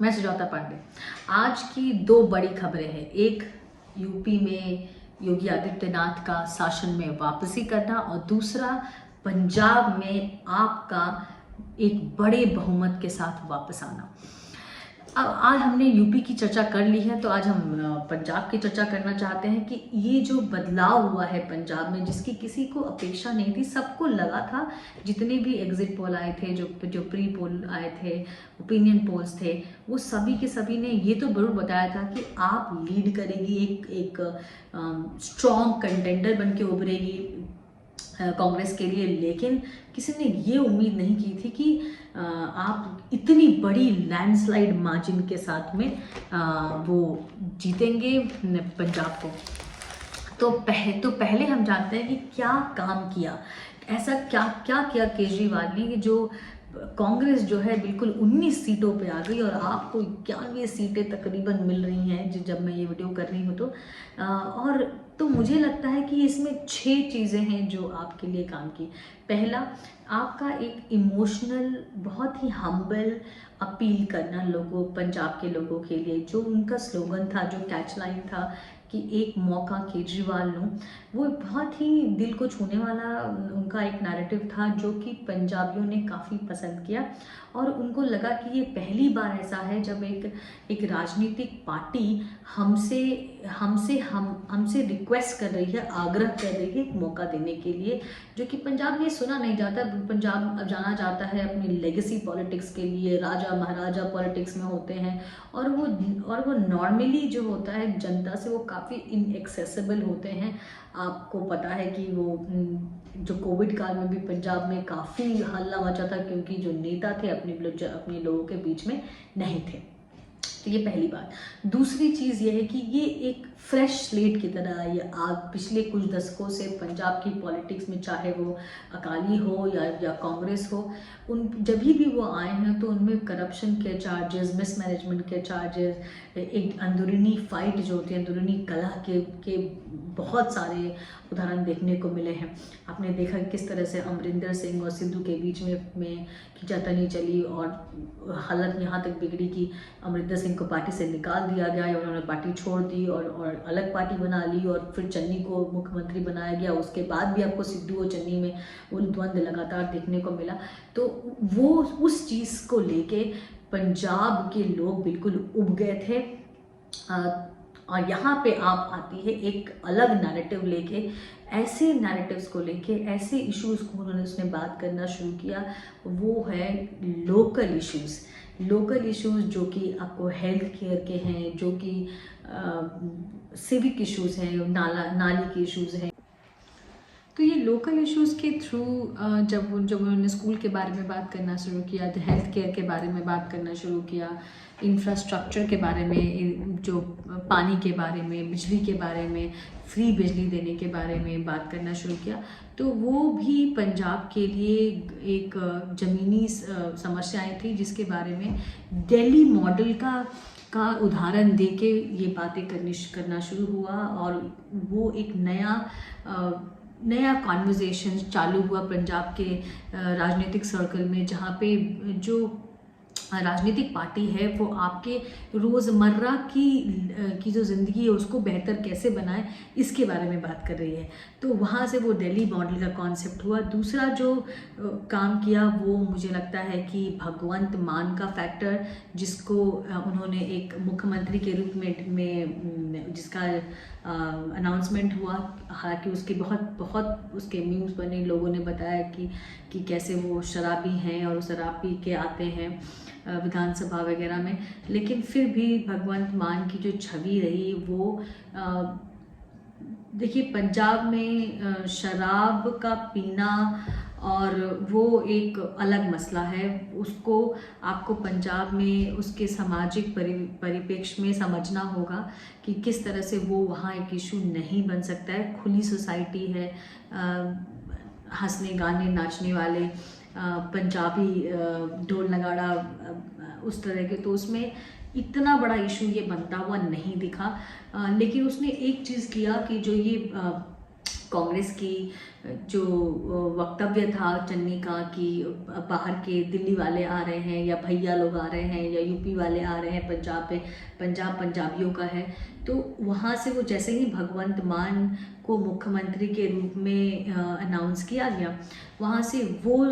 मैं सुजाता पांडे। आज की दो बड़ी खबरें हैं। एक, यूपी में योगी आदित्यनाथ का शासन में वापसी करना, और दूसरा, पंजाब में आपका एक बड़े बहुमत के साथ वापस आना। अब आज हमने यूपी की चर्चा कर ली है, तो आज हम पंजाब की चर्चा करना चाहते हैं कि ये जो बदलाव हुआ है पंजाब में, जिसकी किसी को अपेक्षा नहीं थी। सबको लगा था, जितने भी एग्जिट पोल आए थे, जो प्री पोल आए थे, ओपिनियन पोल्स थे, वो सभी के सभी ने ये तो जरूर बताया था कि आप लीड करेगी, एक स्ट्रॉन्ग कंटेंडर बन के उभरेगी कांग्रेस के लिए। लेकिन किसी ने ये उम्मीद नहीं की थी कि आप इतनी बड़ी लैंडस्लाइड मार्जिन के साथ में वो जीतेंगे पंजाब को। तो पहले हम जानते हैं कि क्या काम किया, ऐसा क्या क्या किया केजरीवाल ने कि जो कांग्रेस जो है बिल्कुल 19 सीटों पे आ गई, और आपको 91 सीटें तकरीबन मिल रही हैं जब मैं ये वीडियो कर रही हूँ। और तो मुझे लगता है कि इसमें 6 चीज़ें हैं जो आपके लिए काम की। पहला, आपका एक इमोशनल, बहुत ही हम्बल अपील करना लोगों, पंजाब के लोगों के लिए। जो उनका स्लोगन था, जो कैच लाइन था कि एक मौका केजरीवाल लूँ, वो बहुत ही दिल को छूने वाला उनका एक नैरेटिव था, जो कि पंजाबियों ने काफ़ी पसंद किया। और उनको लगा कि ये पहली बार ऐसा है जब एक राजनीतिक पार्टी हमसे रिक्वेस्ट कर रही है, आग्रह कर रही है एक मौका देने के लिए, जो कि पंजाब में सुना नहीं जाता। पंजाब अब जाना जाता है अपनी लेगेसी पॉलिटिक्स के लिए, राजा महाराजा पॉलिटिक्स में होते हैं, और वो नॉर्मली जो होता है जनता से, वो काफ़ी इनएक्सेसिबल होते हैं। आपको पता है कि वो जो कोविड काल में भी पंजाब में काफ़ी हल्ला मचा था, क्योंकि जो नेता थे अपने लोगों के बीच में नहीं थे। तो ये पहली बात। दूसरी चीज़ ये है कि ये एक फ्रेश स्लेट की तरह ये आग पिछले कुछ दशकों से पंजाब की पॉलिटिक्स में, चाहे वो अकाली हो या कांग्रेस हो, जब भी वो आए हैं तो उनमें करप्शन के चार्जेस, मिसमैनेजमेंट के चार्जेस, एक अंदरूनी फाइट जो होती है, अंदरूनी कलह के बहुत सारे उदाहरण देखने को मिले हैं। आपने देखा किस तरह से अमरिंदर सिंह और सिद्धू के बीच में खींचातानी चली, और हालत यहाँ तक बिगड़ी कि अमरिंदर सिंह को पार्टी से निकाल दिया गया, और उन्होंने पार्टी छोड़ दी और अलग पार्टी बना ली, और फिर चन्नी को मुख्यमंत्री बनाया गया। उसके बाद भी आपको सिद्धू और चन्नी में वो द्वंद्व लगातार देखने को मिला। तो वो उस चीज़ को लेके पंजाब के लोग बिल्कुल उब गए थे। और यहाँ पे आप आती है एक अलग नैरेटिव लेके, ऐसे नैरेटिव्स को लेके, ऐसे इश्यूज़ को उसने बात करना शुरू किया। वो है लोकल इश्यूज़ जो कि आपको हेल्थ केयर के हैं, जो कि सिविक इश्यूज़ हैं, नाली के इश्यूज़ हैं। तो ये लोकल इश्यूज़ के थ्रू जब उन्होंने स्कूल के बारे में बात करना शुरू किया, हेल्थ केयर के बारे में बात करना शुरू किया, इंफ्रास्ट्रक्चर के बारे में, जो पानी के बारे में, बिजली के बारे में, फ्री बिजली देने के बारे में बात करना शुरू किया, तो वो भी पंजाब के लिए एक ज़मीनी समस्याएं थी, जिसके बारे में दिल्ली मॉडल का उदाहरण देके ये बातें करना शुरू हुआ। और वो एक नया कॉन्वर्जेशन चालू हुआ पंजाब के राजनीतिक सर्कल में, जहाँ पे जो राजनीतिक पार्टी है वो आपके रोज़मर्रा की जो ज़िंदगी है उसको बेहतर कैसे बनाए, इसके बारे में बात कर रही है। तो वहाँ से वो दिल्ली मॉडल का कॉन्सेप्ट हुआ। दूसरा जो काम किया, वो मुझे लगता है कि भगवंत मान का फैक्टर, जिसको उन्होंने एक मुख्यमंत्री के रूप में जिसका अनाउंसमेंट हुआ। हालांकि उसके बहुत उसके मीम्स बने, लोगों ने बताया कि कैसे वो शराबी हैं और शराब पी के आते हैं विधानसभा वगैरह में। लेकिन फिर भी भगवंत मान की जो छवि रही, वो देखिए पंजाब में शराब का पीना और वो एक अलग मसला है। उसको आपको पंजाब में उसके सामाजिक परिप्रेक्ष्य में समझना होगा कि किस तरह से वो वहाँ एक इशू नहीं बन सकता है। खुली सोसाइटी है, हंसने गाने नाचने वाले, पंजाबी ढोल नगाड़ा उस तरह के, तो उसमें इतना बड़ा इशू ये बनता हुआ नहीं दिखा। लेकिन उसने एक चीज़ किया कि जो ये कांग्रेस की जो वक्तव्य था चन्नी का कि बाहर के दिल्ली वाले आ रहे हैं या भैया लोग आ रहे हैं या यूपी वाले आ रहे हैं पंजाब पे, पंजाब पंजाबियों का है, तो वहाँ से वो जैसे ही भगवंत मान को मुख्यमंत्री के रूप में अनाउंस किया गया, वहाँ से वो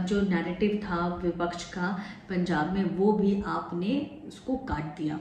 जो नैरेटिव था विपक्ष का पंजाब में, वो भी आपने उसको काट दिया।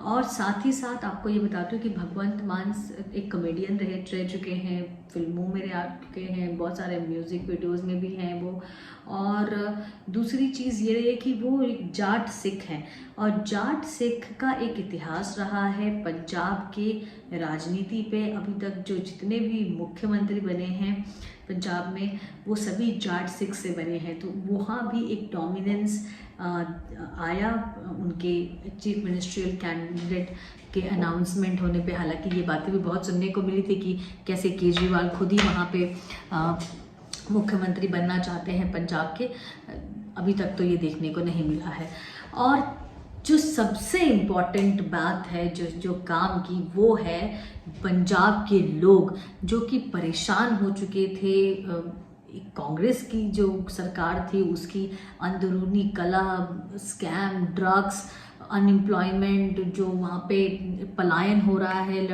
और साथ ही साथ आपको ये बताती हूँ कि भगवंत मान एक कॉमेडियन रह चुके हैं, फिल्मों में रह चुके हैं, बहुत सारे म्यूज़िक वीडियोज़ में भी हैं वो। और दूसरी चीज़ ये है कि वो एक जाट सिख हैं, और जाट सिख का एक इतिहास रहा है पंजाब के राजनीति पे। अभी तक जो जितने भी मुख्यमंत्री बने हैं पंजाब में, वो सभी जाट सिख से बने हैं, तो वहाँ भी एक डोमिनेंस आया उनके चीफ मिनिस्ट्रियल कैंडिडेट के अनाउंसमेंट होने पे। हालांकि ये बातें भी बहुत सुनने को मिली थी कि कैसे केजरीवाल खुद ही वहाँ पे मुख्यमंत्री बनना चाहते हैं पंजाब के। अभी तक तो ये देखने को नहीं मिला है। और जो सबसे इम्पॉर्टेंट बात है जो काम की, वो है पंजाब के लोग जो कि परेशान हो चुके थे कांग्रेस की जो सरकार थी उसकी अंदरूनी कलह, स्कैम, ड्रग्स, अनएम्प्लॉयमेंट, जो वहाँ पे पलायन हो रहा है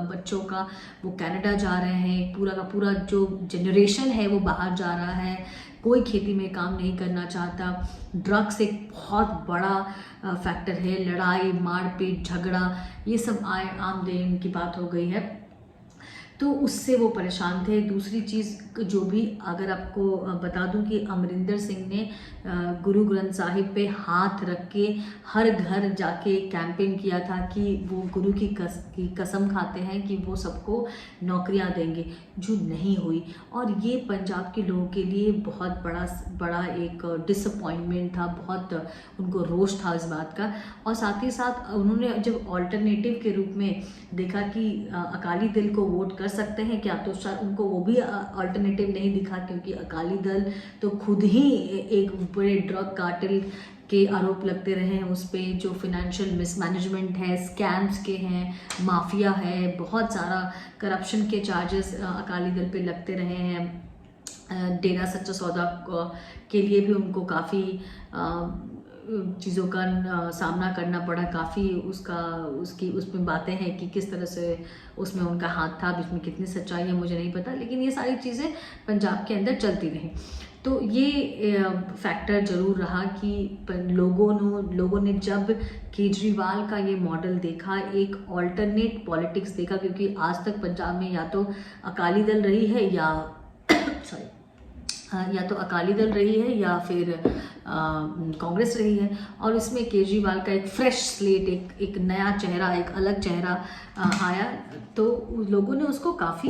बच्चों का, वो कनाडा जा रहे हैं, पूरा का पूरा जो जनरेशन है वो बाहर जा रहा है, कोई खेती में काम नहीं करना चाहता। ड्रग्स एक बहुत बड़ा फैक्टर है, लड़ाई मारपीट झगड़ा, ये सब आम दिन की बात हो गई है, तो उससे वो परेशान थे। दूसरी चीज़ जो भी अगर आपको बता दूं कि अमरिंदर सिंह ने गुरु ग्रंथ साहिब पे हाथ रख के हर घर जाके कैंपेन किया था कि वो गुरु की कसम खाते हैं कि वो सबको नौकरियां देंगे, जो नहीं हुई। और ये पंजाब के लोगों के लिए बहुत बड़ा एक डिसअपॉइंटमेंट था, बहुत उनको रोष था इस बात का। और साथ ही साथ उन्होंने जब ऑल्टरनेटिव के रूप में देखा कि अकाली दल को वोट कर सकते हैं क्या, तो शायद उनको वो भी अल्टरनेटिव नहीं दिखा, क्योंकि अकाली दल तो खुद ही एक बड़े ड्रग कार्टेल के आरोप लगते रहे हैं उस पर, जो फिनेंशियल मिसमैनेजमेंट है, स्कैम्स के हैं, माफिया है, बहुत सारा करप्शन के चार्जेस अकाली दल पे लगते रहे हैं। डेरा सच्चा सौदा के लिए भी उनको काफ़ी चीज़ों का सामना करना पड़ा, काफ़ी उसमें बातें हैं कि किस तरह से उसमें उनका हाथ था, अब इसमें कितनी सच्चाई है मुझे नहीं पता, लेकिन ये सारी चीज़ें पंजाब के अंदर चलती रहीं। तो ये फैक्टर ज़रूर रहा कि लोगों ने जब केजरीवाल का ये मॉडल देखा, एक ऑल्टरनेट पॉलिटिक्स देखा, क्योंकि आज तक पंजाब में या तो अकाली दल रही है या तो अकाली दल रही है या फिर कांग्रेस रही है, और इसमें केजरीवाल का एक फ्रेश स्लेट, एक नया चेहरा, एक अलग चेहरा आया, तो लोगों ने उसको काफ़ी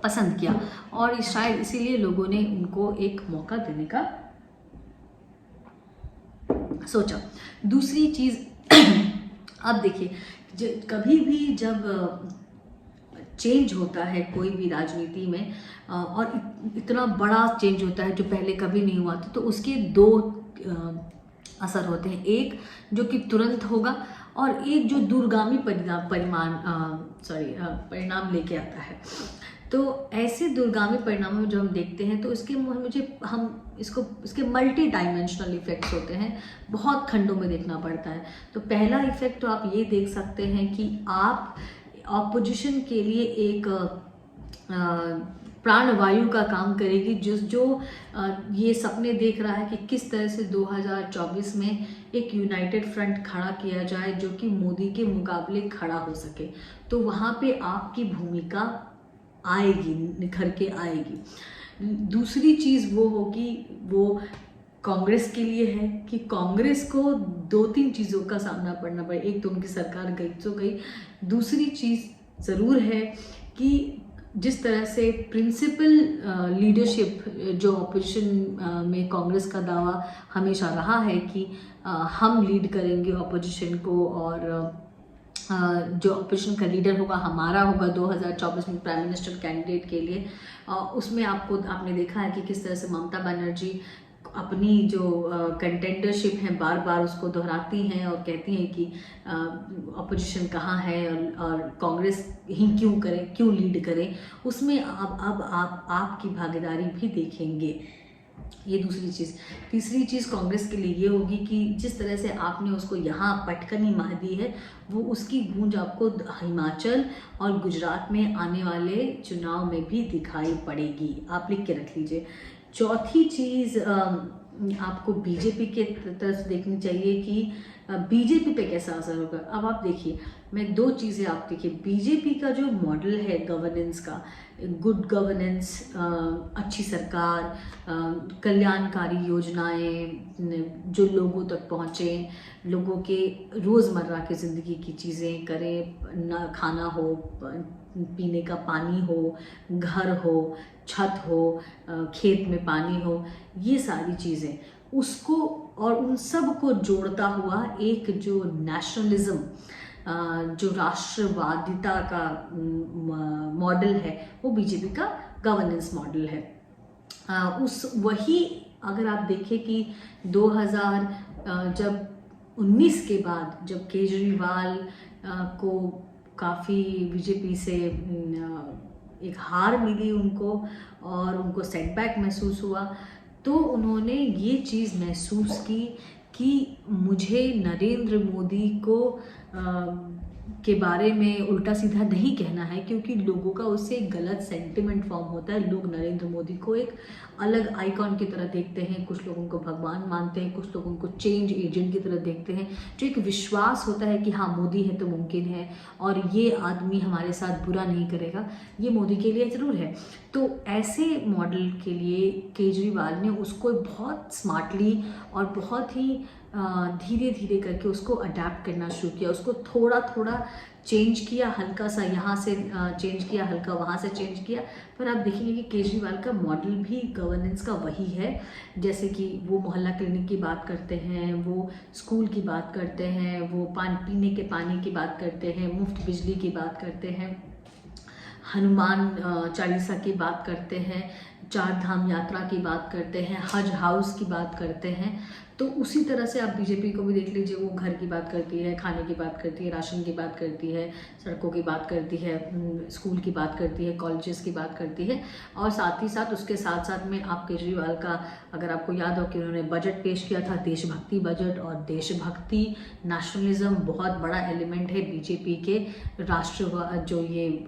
पसंद किया, और शायद इसीलिए लोगों ने उनको एक मौका देने का सोचा। दूसरी चीज़ अब देखिए, कभी भी जब चेंज होता है कोई भी राजनीति में, और इतना बड़ा चेंज होता है जो पहले कभी नहीं हुआ था, तो उसके दो असर होते हैं, एक जो कि तुरंत होगा और एक जो दूरगामी परिणाम लेके आता है। तो ऐसे दूरगामी परिणामों में जो हम देखते हैं, तो इसके मल्टी डायमेंशनल इफेक्ट्स होते हैं, बहुत खंडों में देखना पड़ता है। तो पहला इफेक्ट तो आप ये देख सकते हैं कि आप ऑपोजिशन के लिए एक प्राणवायु का काम करेगी, जो ये सपने देख रहा है कि किस तरह से 2024 में एक यूनाइटेड फ्रंट खड़ा किया जाए जो कि मोदी के मुकाबले खड़ा हो सके। तो वहाँ पे आपकी भूमिका आएगी, निखर के आएगी। दूसरी चीज़ वो होगी, वो कांग्रेस के लिए है कि कांग्रेस को 2-3 चीज़ों का सामना करना पड़े। एक तो उनकी सरकार गई तो गई, दूसरी चीज़ ज़रूर है कि जिस तरह से प्रिंसिपल लीडरशिप जो ऑपोजिशन में कांग्रेस का दावा हमेशा रहा है कि हम लीड करेंगे ऑपोजिशन को, और जो ऑपोजिशन का लीडर होगा हमारा होगा 2024 में प्राइम मिनिस्टर कैंडिडेट के लिए। उसमें आपने देखा है कि किस तरह से ममता बनर्जी अपनी जो कंटेंडरशिप है बार बार उसको दोहराती हैं और कहती हैं कि अपोजिशन कहाँ है और कांग्रेस ही क्यों करे, क्यों लीड करे, उसमें अब आप आपकी भागीदारी भी देखेंगे। ये दूसरी चीज़। तीसरी चीज़ कांग्रेस के लिए ये होगी कि जिस तरह से आपने उसको यहाँ पटकनी मार दी है, वो उसकी गूंज आपको हिमाचल और गुजरात में आने वाले चुनाव में भी दिखाई पड़ेगी। आप लिख के रख लीजिए। चौथी चीज़ आपको बीजेपी के तरफ देखनी चाहिए कि बीजेपी पे कैसा असर होगा। अब आप देखिए, मैं दो चीज़ें आप देखिए, बीजेपी का जो मॉडल है गवर्नेंस का, गुड गवर्नेंस, अच्छी सरकार, कल्याणकारी योजनाएं जो लोगों तक पहुँचे, लोगों के रोज़मर्रा की ज़िंदगी की चीज़ें करें, ना खाना हो, पीने का पानी हो, घर हो, छत हो, खेत में पानी हो, ये सारी चीज़ें उसको और उन सब को जोड़ता हुआ एक जो नेशनलिज्म, जो राष्ट्रवादिता का मॉडल है, वो बीजेपी का गवर्नेंस मॉडल है। उस वही अगर आप देखें कि 2019 के बाद जब केजरीवाल को काफ़ी बीजेपी से एक हार मिली उनको और उनको सेटबैक महसूस हुआ, तो उन्होंने ये चीज़ महसूस की कि मुझे नरेंद्र मोदी को के बारे में उल्टा सीधा नहीं कहना है, क्योंकि लोगों का उससे एक गलत सेंटिमेंट फॉर्म होता है। लोग नरेंद्र मोदी को एक अलग आइकॉन की तरह देखते हैं, कुछ लोगों को भगवान मानते हैं, कुछ लोगों को चेंज एजेंट की तरह देखते हैं, जो एक विश्वास होता है कि हाँ मोदी है तो मुमकिन है और ये आदमी हमारे साथ बुरा नहीं करेगा, ये मोदी के लिए ज़रूर है। तो ऐसे मॉडल के लिए केजरीवाल ने उसको बहुत स्मार्टली और बहुत ही धीरे धीरे करके उसको अडेप्ट करना शुरू किया, उसको थोड़ा थोड़ा चेंज किया, हल्का सा यहाँ से चेंज किया, हल्का वहाँ से चेंज किया। पर आप देखेंगे कि केजरीवाल का मॉडल भी गवर्नेंस का वही है। जैसे कि वो मोहल्ला क्लिनिक की बात करते हैं, वो स्कूल की बात करते हैं, वो पीने के पानी की बात करते हैं, मुफ्त बिजली की बात करते हैं, हनुमान चालीसा की बात करते हैं, चार धाम यात्रा की बात करते हैं, हज हाउस की बात करते हैं। तो उसी तरह से आप बीजेपी को भी देख लीजिए, वो घर की बात करती है, खाने की बात करती है, राशन की बात करती है, सड़कों की बात करती है, स्कूल की बात करती है, कॉलेजेस की बात करती है। और साथ ही साथ उसके साथ साथ में आप केजरीवाल का, अगर आपको याद हो कि उन्होंने बजट पेश किया था, देशभक्ति बजट, और देशभक्ति नेशनलिज्म बहुत बड़ा एलिमेंट है बीजेपी के राष्ट्रवाद, जो ये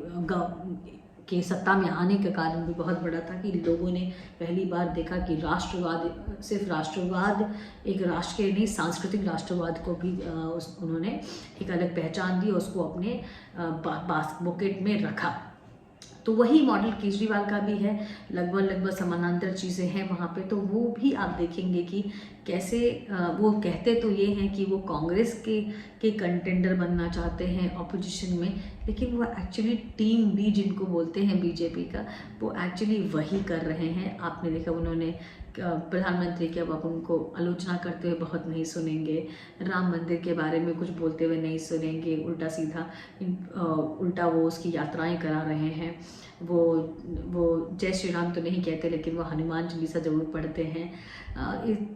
के सत्ता में आने का कारण भी बहुत बड़ा था कि लोगों ने पहली बार देखा कि राष्ट्रवाद, सिर्फ राष्ट्रवाद एक राष्ट्र के नहीं, सांस्कृतिक राष्ट्रवाद को भी उन्होंने एक अलग पहचान दी और उसको अपने पॉकेट में रखा। तो वही मॉडल केजरीवाल का भी है, लगभग समानांतर चीज़ें हैं वहाँ पे। तो वो भी आप देखेंगे कि कैसे वो कहते तो ये हैं कि वो कांग्रेस के कंटेंडर बनना चाहते हैं ऑपोजिशन में, लेकिन वो एक्चुअली टीम बी जिनको बोलते हैं बीजेपी का, वो एक्चुअली वही कर रहे हैं। आपने देखा उन्होंने प्रधानमंत्री की, अब आप उनको आलोचना करते हुए बहुत नहीं सुनेंगे, राम मंदिर के बारे में कुछ बोलते हुए नहीं सुनेंगे, उल्टा सीधा उल्टा वो उसकी यात्राएं करा रहे हैं। वो जय श्री राम तो नहीं कहते, लेकिन वो हनुमान चालीसा जरूर पढ़ते हैं।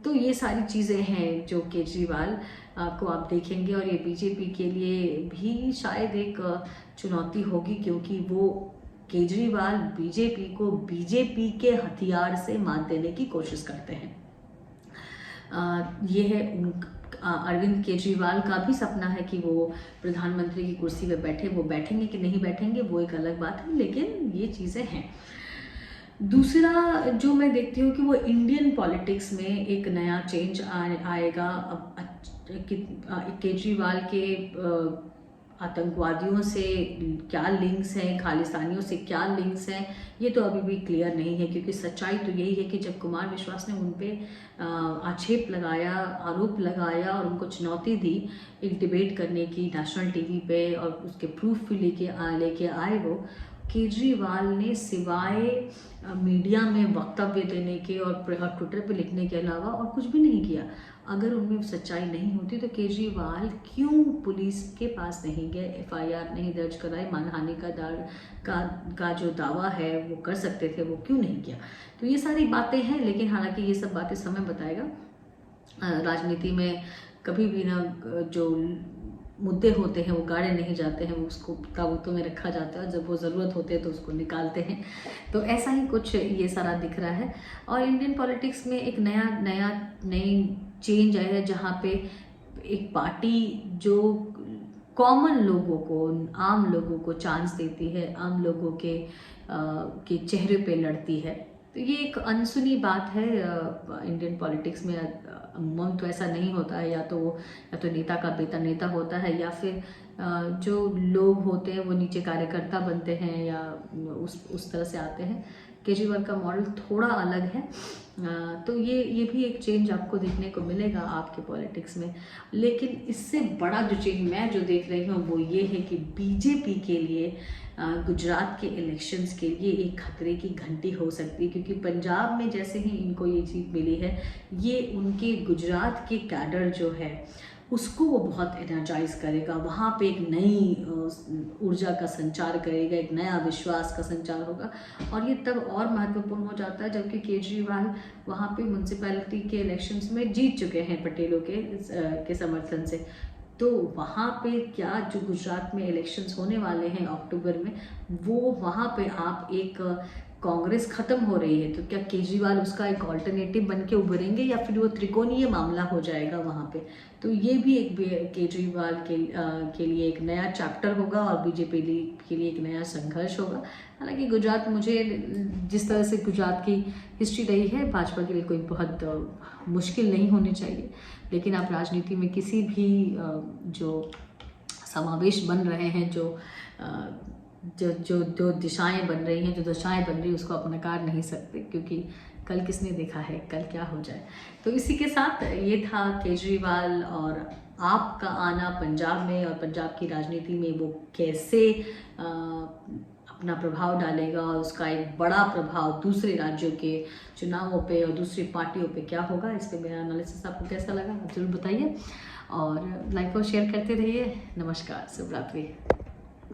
तो ये सारी चीज़ें हैं जो केजरीवाल को आप देखेंगे, और ये बीजेपी के लिए भी शायद एक चुनौती होगी, क्योंकि वो केजरीवाल बीजेपी को बीजेपी के हथियार से मात देने की कोशिश करते हैं। ये है अरविंद केजरीवाल का भी सपना है कि वो प्रधानमंत्री की कुर्सी पे बैठे। वो बैठेंगे कि नहीं बैठेंगे वो एक अलग बात है, लेकिन ये चीज़ें हैं। दूसरा जो मैं देखती हूँ कि वो इंडियन पॉलिटिक्स में एक नया चेंज आएगा। अब केजरीवाल के आतंकवादियों से क्या लिंक्स हैं, खालिस्तानियों से क्या लिंक्स हैं, ये तो अभी भी क्लियर नहीं है, क्योंकि सच्चाई तो यही है कि जब कुमार विश्वास ने उन पर आक्षेप लगाया, आरोप लगाया और उनको चुनौती दी एक डिबेट करने की नेशनल टीवी पे, और उसके प्रूफ भी लेके आए वो, केजरीवाल ने सिवाय मीडिया में वक्तव्य देने के और ट्विटर पे लिखने के अलावा और कुछ भी नहीं किया। अगर उनमें सच्चाई नहीं होती तो केजरीवाल क्यों पुलिस के पास नहीं गए, एफआईआर नहीं दर्ज कराई, मानहानि का जो दावा है वो कर सकते थे, वो क्यों नहीं किया। तो ये सारी बातें हैं, लेकिन हालांकि ये सब बातें समय बताएगा। राजनीति में कभी भी ना जो मुद्दे होते हैं वो गाड़े नहीं जाते हैं, वो उसको काबूतों में रखा जाता है, जब वो ज़रूरत होती है तो उसको निकालते हैं। तो ऐसा ही कुछ ये सारा दिख रहा है। और इंडियन पॉलिटिक्स में एक नई चेंज आया है, जहाँ पे एक पार्टी जो कॉमन लोगों को, आम लोगों को चांस देती है, आम लोगों के चेहरे पे लड़ती है। तो ये एक अनसुनी बात है इंडियन पॉलिटिक्स में। अमूमन तो ऐसा नहीं होता है, या तो नेता का बेटा नेता होता है, या फिर जो लोग होते हैं वो नीचे कार्यकर्ता बनते हैं, या उस तरह से आते हैं। केजरीवाल का मॉडल थोड़ा अलग है। तो ये भी एक चेंज आपको देखने को मिलेगा आपके पॉलिटिक्स में। लेकिन इससे बड़ा जो चेंज मैं जो देख रही हूँ वो ये है कि बीजेपी के लिए गुजरात के इलेक्शंस के लिए एक खतरे की घंटी हो सकती है, क्योंकि पंजाब में जैसे ही इनको ये जीत मिली है, ये उनके गुजरात के कैडर जो है उसको वो बहुत एनर्जाइज करेगा। वहाँ पे एक नई ऊर्जा का संचार करेगा, एक नया विश्वास का संचार होगा। और ये तब और महत्वपूर्ण हो जाता है जबकि केजरीवाल वहाँ पे म्यूनसिपैलिटी के इलेक्शंस में जीत चुके हैं पटेलों के समर्थन से। तो वहाँ पे क्या जो गुजरात में इलेक्शंस होने वाले हैं अक्टूबर में, वो वहाँ पे आप एक कांग्रेस खत्म हो रही है, तो क्या केजरीवाल उसका एक ऑल्टरनेटिव बन के उभरेंगे, या फिर वो त्रिकोणीय मामला हो जाएगा वहाँ पे। तो ये भी एक केजरीवाल के लिए एक नया चैप्टर होगा, और बीजेपी के लिए एक नया संघर्ष होगा। हालांकि गुजरात, मुझे जिस तरह से गुजरात की हिस्ट्री रही है, भाजपा के लिए कोई बहुत मुश्किल नहीं होनी चाहिए। लेकिन आप राजनीति में किसी भी जो समावेश बन रहे हैं, जो दिशाएं बन रही हैं, जो दशाएं बन रही हैं, उसको आप नकार नहीं सकते, क्योंकि कल किसने देखा है कल क्या हो जाए। तो इसी के साथ ये था केजरीवाल और आपका आना पंजाब में, और पंजाब की राजनीति में वो कैसे अपना प्रभाव डालेगा, और उसका एक बड़ा प्रभाव दूसरे राज्यों के चुनावों पे और दूसरी पार्टियों पे क्या होगा। इस पे मेरा एनालिसिस आपको कैसा लगा आप जरूर बताइए, और लाइक और शेयर करते रहिए। नमस्कार, शुभ रात्रि।